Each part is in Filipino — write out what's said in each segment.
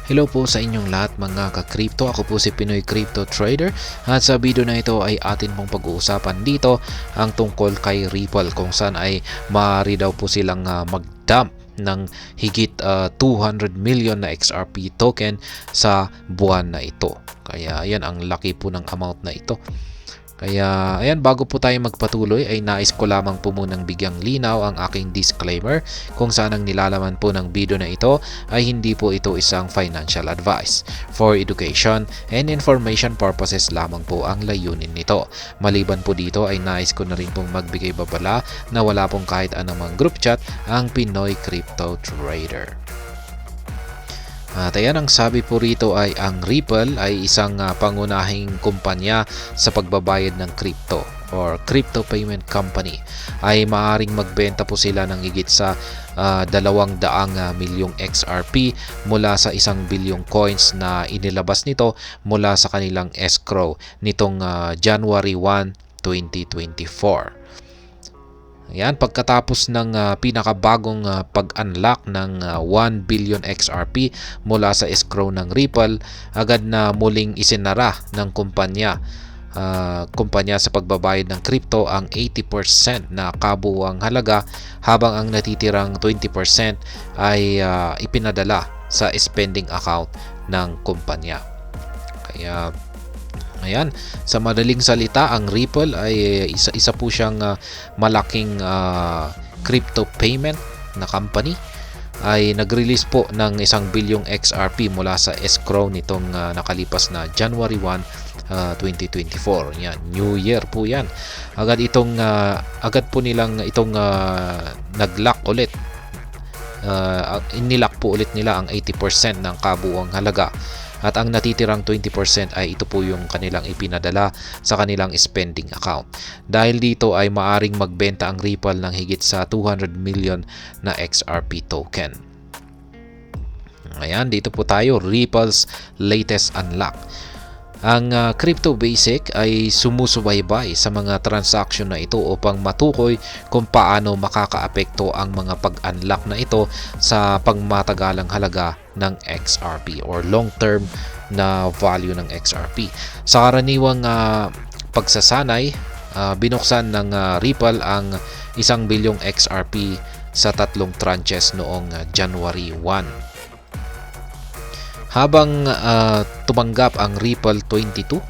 Hello po sa inyong lahat mga ka-crypto. Ako po si Pinoy Crypto Trader at sa video na ito ay atin pong pag-uusapan dito ang tungkol kay Ripple kung saan ay maaari daw po silang mag-dump ng higit 200 million na XRP token sa buwan na ito. Kaya ayan, ang laki po ng amount na ito. Kaya ayan, bago po tayo magpatuloy ay nais ko lamang po munang bigyang linaw ang aking disclaimer kung saan ang nilalaman po ng video na ito ay hindi po ito isang financial advice. For education and information purposes lamang po ang layunin nito. Maliban po dito ay nais ko na rin pong magbigay babala na wala pong kahit anumang group chat ang Pinoy Crypto Trader. At ayan, ang sabi po rito ay ang Ripple ay isang pangunahing kumpanya sa pagbabayad ng crypto or crypto payment company. Ay maaring magbenta po sila ng higit sa 200 milyong XRP mula sa 1 bilyong coins na inilabas nito mula sa kanilang escrow nitong January 1, 2024. Ayan, pagkatapos ng pinakabagong pag-unlock ng 1 billion XRP mula sa escrow ng Ripple, agad na muling isinara ng kumpanya sa pagbabayad ng crypto ang 80% na kabuuang halaga habang ang natitirang 20% ay ipinadala sa spending account ng kumpanya. Kaya ayan, sa madaling salita, ang Ripple ay isa po siyang malaking crypto payment na company. Ay nag-release po ng 1 bilyong XRP mula sa escrow nitong nakalipas na January 1, 2024. Yan, New Year po yan. Agad po nilang itong nag-lock ulit. Inilock po ulit nila ang 80% ng kabuuang halaga. At ang natitirang 20% ay ito po yung kanilang ipinadala sa kanilang spending account. Dahil dito ay maaring magbenta ang Ripple ng higit sa 200 million na XRP token. Ayan, dito po tayo, Ripple's latest unlock. Ang Crypto Basic ay sumusubaybay sa mga transaction na ito upang matukoy kung paano makakaapekto ang mga pag-unlock na ito sa pangmatagalang halaga ng XRP or long-term na value ng XRP. Sa karaniwang pagsasanay, binuksan ng Ripple ang 1 bilyong XRP sa 3 tranches noong January 1. Habang tumanggap ang Ripple 22,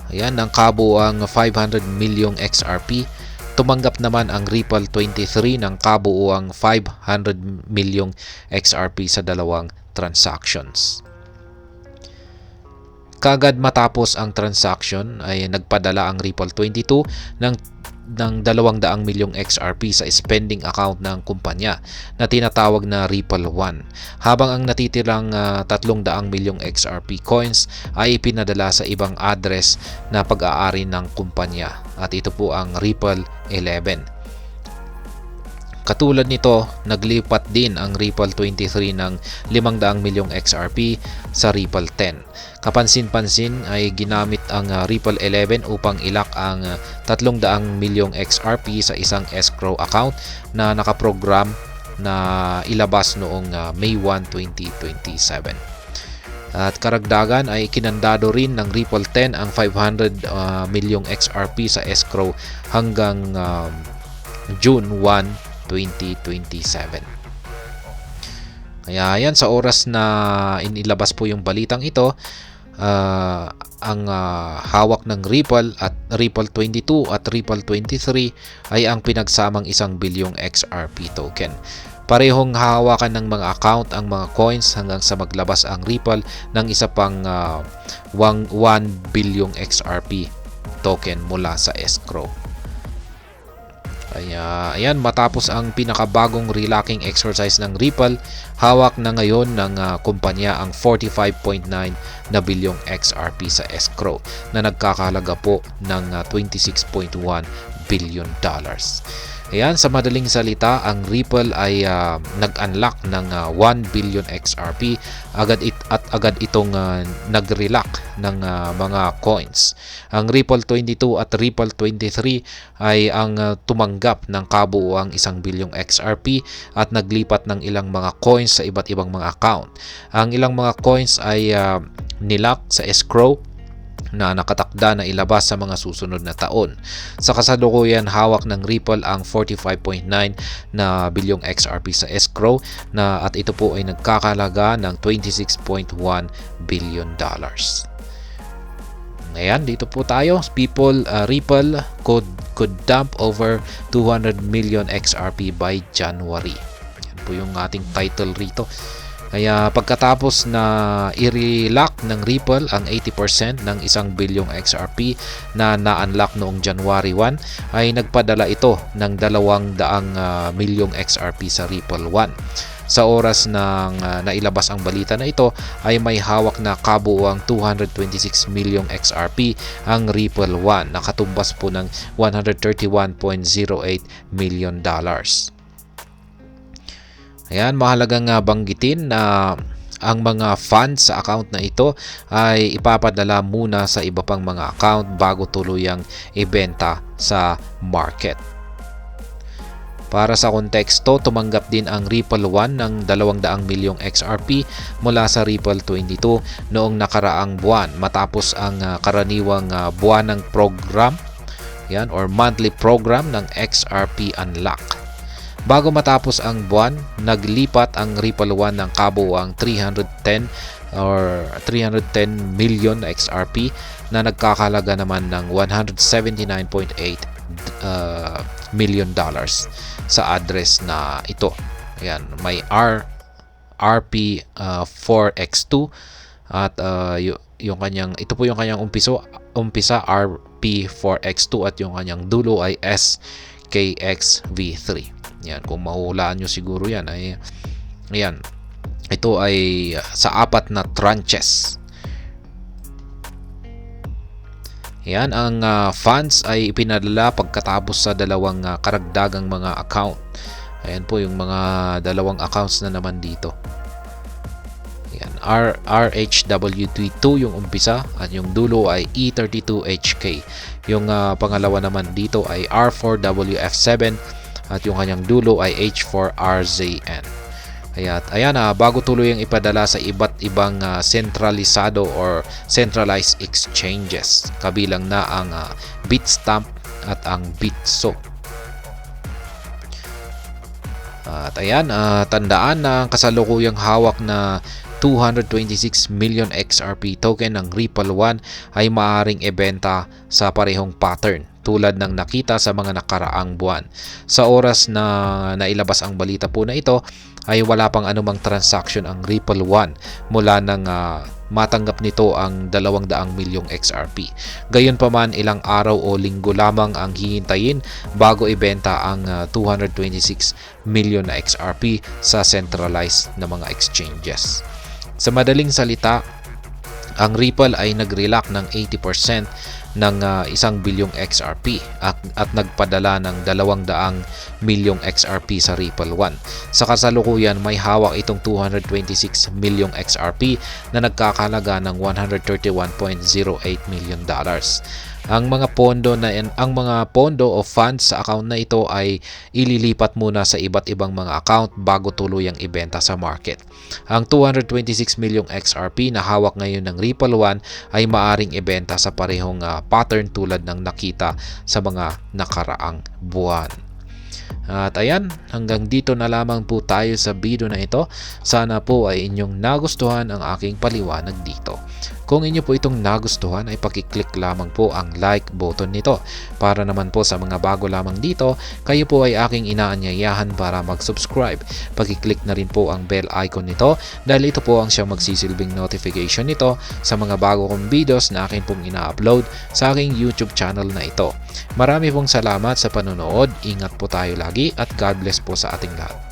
ayan, ng kabuuang 500 milyong XRP, tumanggap naman ang Ripple 23 ng kabuuang 500 milyong XRP sa dalawang transactions. Kagad matapos ang transaction ay nagpadala ang Ripple 22 ng 200 milyong XRP sa spending account ng kumpanya na tinatawag na Ripple One, habang ang natitirang 300 milyong XRP coins ay ipinadala sa ibang address na pag-aari ng kumpanya, at ito po ang Ripple 11. Katulad nito, naglipat din ang Ripple 23 ng 500 milyong XRP sa Ripple 10. Kapansin-pansin ay ginamit ang Ripple 11 upang ilak ang 300 milyong XRP sa isang escrow account na nakaprogram na ilabas noong May 1, 2027. At karagdagan ay kinandado rin ng Ripple 10 ang 500 milyong XRP sa escrow hanggang June 1, 2027. Kaya yan, sa oras na inilabas po yung balitang ito, ang hawak ng Ripple at Ripple 22 at Ripple 23 ay ang pinagsamang 1 bilyong XRP token. Parehong hahawakan ng mga account ang mga coins hanggang sa maglabas ang Ripple ng isa pang 1 bilyong XRP token mula sa escrow. Kaya ayan, matapos ang pinakabagong relocking exercise ng Ripple, hawak na ngayon ng kumpanya ang 45.9 na bilyong XRP sa escrow na nagkakahalaga po ng $26.1 billion. Ayan, sa madaling salita, ang Ripple ay nag-unlock ng 1 billion XRP agad itong nag-relack ng mga coins. Ang Ripple 22 at Ripple 23 ay ang tumanggap ng kabuuang 1 bilyong XRP at naglipat ng ilang mga coins sa iba't ibang mga account. Ang ilang mga coins ay nilock sa escrow na nakatakda na ilabas sa mga susunod na taon. Sa kasalukuyan, hawak ng Ripple ang 45.9 na bilyong XRP sa escrow at ito po ay nagkakalaga ng $26.1 billion. Ngayon, dito po tayo. Ripple could dump over 200 million XRP by January. Yan po yung ating title rito. Kaya pagkatapos na i-relock ng Ripple ang 80% ng 1 bilyong XRP na na-unlock noong January 1, ay nagpadala ito ng 200 milyong XRP sa Ripple 1. Sa oras ng nailabas ang balita na ito, ay may hawak na kabuuang 226 milyong XRP ang Ripple 1, nakatumbas po ng $131.08 million. Ayan, mahalagang banggitin na ang mga funds sa account na ito ay ipapadala muna sa iba pang mga account bago tuluyang ibenta sa market. Para sa konteksto, tumanggap din ang Ripple 1 ng 200 milyong XRP mula sa Ripple 22 noong nakaraang buwan matapos ang karaniwang buwanang program, yan, or monthly program ng XRP Unlock. Bago matapos ang buwan, naglipat ang Ripple 1 ng kabuuang 310 million XRP na nagkakalaga naman ng $179.8 million sa address na ito. Ayan, may RP4X2 at ito po yung kanyang umpisa RP4X2 at yung kanyang dulo ay SKXV3. Yan, kung mahulaan nyo siguro yan ay ayan, ito ay sa 4 na tranches. Yan, ang funds ay ipinadala pagkatapos sa dalawang karagdagang mga account. Ayan po yung mga dalawang accounts na naman dito. Yan, RHWT2 yung umpisa at yung dulo ay E32HK. Yung pangalawa naman dito ay R4WF7 at yung kanyang dulo ay H4RZN. Ayan, bago tuluyang ipadala sa iba't ibang sentralisado or centralized exchanges, kabilang na ang Bitstamp at ang Bitso. At ayan, tandaan na ang kasalukuyang hawak na 226 million XRP token ng Ripple 1 ay maaaring ibenta sa parehong pattern tulad ng nakita sa mga nakaraang buwan. Sa oras na nailabas ang balita po na ito, ay wala pang anumang transaction ang Ripple 1 mula nang matanggap nito ang 200 milyong XRP. Gayunpaman, ilang araw o linggo lamang ang hihintayin bago ibenta ang 226 million na XRP sa centralized na mga exchanges. Sa madaling salita, ang Ripple ay nag-relack ng 80% ng 1 bilyong XRP at nagpadala ng 200 milyong XRP sa Ripple 1. Sa kasalukuyan, may hawak itong 226 milyong XRP na nagkakalaga ng $131.08 million. Ang mga pondo o funds sa account na ito ay ililipat muna sa iba't ibang mga account bago tuluyang ibenta sa market. Ang 226 milyong XRP na hawak ngayon ng Ripple 1 ay maaring ibenta sa parehong pattern tulad ng nakita sa mga nakaraang buwan. At ayan, hanggang dito na lamang po tayo sa video na ito. Sana po ay inyong nagustuhan ang aking paliwanag dito. Kung inyo po itong nagustuhan ay pakiclick lamang po ang like button nito. Para naman po sa mga bago lamang dito, kayo po ay aking inaanyayahan para mag-subscribe. Pakiclick na rin po ang bell icon nito dahil ito po ang siyang magsisilbing notification nito sa mga bago kong videos na akin pong ina-upload sa aking YouTube channel na ito. Marami pong salamat sa panonood. Ingat po tayo lagi at God bless po sa ating lahat.